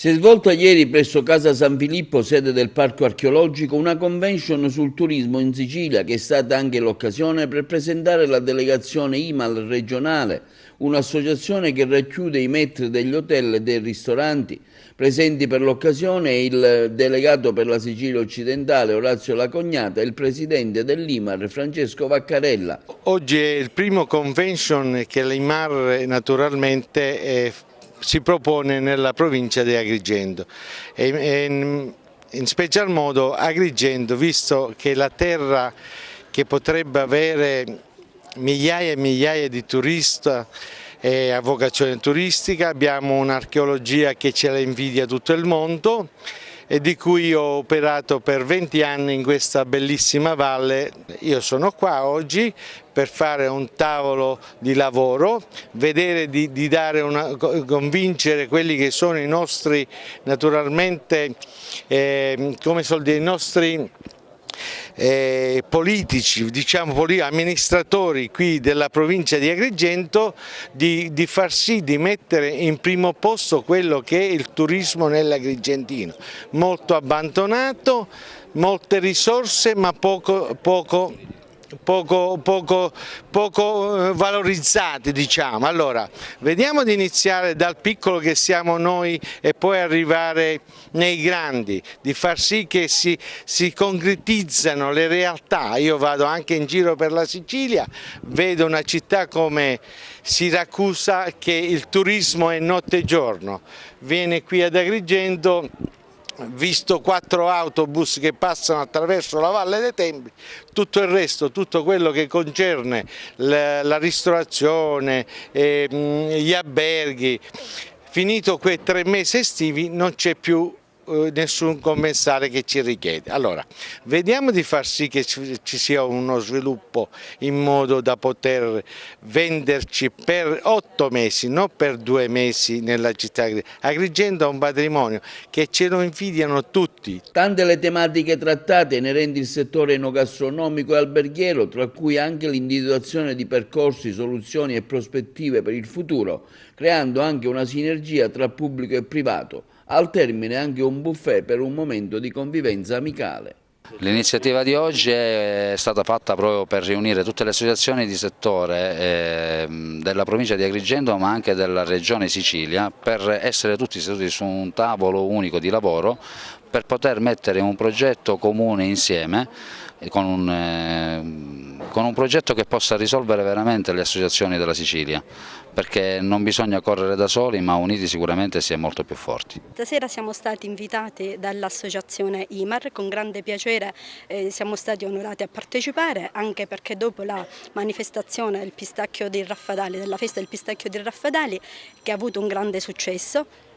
Si è svolta ieri presso Casa San Filippo, sede del Parco Archeologico, una convention sul turismo in Sicilia che è stata anche l'occasione per presentare la delegazione IMAL regionale, un'associazione che racchiude i maître degli hotel e dei ristoranti. Presenti per l'occasione il delegato per la Sicilia occidentale Orazio Lacognata e il presidente dell'IMAR Francesco Vaccarella. Oggi è il primo convention che l'IMAR naturalmente si propone nella provincia di Agrigento e in special modo Agrigento, visto che la terra che potrebbe avere migliaia e migliaia di turisti a vocazione turistica, abbiamo un'archeologia che ce la invidia tutto il mondo e di cui ho operato per 20 anni in questa bellissima valle. Io sono qua oggi per fare un tavolo di lavoro, vedere di convincere quelli che sono i nostri, naturalmente, come sono i nostri politici, diciamo amministratori qui della provincia di Agrigento, di far sì di mettere in primo posto quello che è il turismo nell'agrigentino, molto abbandonato, molte risorse ma poco valorizzati, diciamo. Allora, vediamo di iniziare dal piccolo che siamo noi e poi arrivare nei grandi, di far sì che si concretizzano le realtà. Io vado anche in giro per la Sicilia, vedo una città come Siracusa che il turismo è notte e giorno, viene qui ad Agrigento, visto 4 autobus che passano attraverso la Valle dei Templi, tutto il resto, tutto quello che concerne la ristorazione, gli alberghi, finito quei 3 mesi estivi non c'è più nessun commissare che ci richiede. Allora, vediamo di far sì che ci sia uno sviluppo in modo da poter venderci per 8 mesi, non per 2 mesi nella città. Agrigento ha un patrimonio che ce lo invidiano tutti. Tante le tematiche trattate inerenti il settore enogastronomico e alberghiero, tra cui anche l'individuazione di percorsi, soluzioni e prospettive per il futuro, creando anche una sinergia tra pubblico e privato. Al termine anche un buffet per un momento di convivenza amicale. L'iniziativa di oggi è stata fatta proprio per riunire tutte le associazioni di settore della provincia di Agrigento ma anche della regione Sicilia per essere tutti seduti su un tavolo unico di lavoro per poter mettere un progetto comune insieme con un progetto che possa risolvere veramente le associazioni della Sicilia, perché non bisogna correre da soli ma uniti sicuramente si è molto più forti. Stasera siamo stati invitati dall'associazione IMAR, con grande piacere siamo stati onorati a partecipare, anche perché dopo la manifestazione del pistacchio di Raffadali, della festa del pistacchio di Raffadali, che ha avuto un grande successo,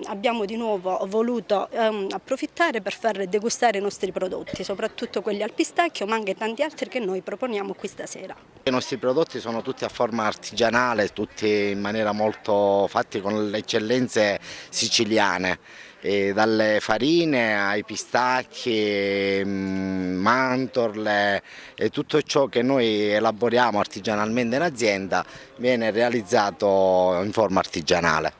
abbiamo di nuovo voluto approfittare per far degustare i nostri prodotti, soprattutto quelli al pistacchio ma anche tanti altri che noi proponiamo qui stasera. I nostri prodotti sono tutti a forma artigianale, tutti in maniera molto fatti con le eccellenze siciliane. Dalle farine ai pistacchi, mandorle e tutto ciò che noi elaboriamo artigianalmente in azienda viene realizzato in forma artigianale.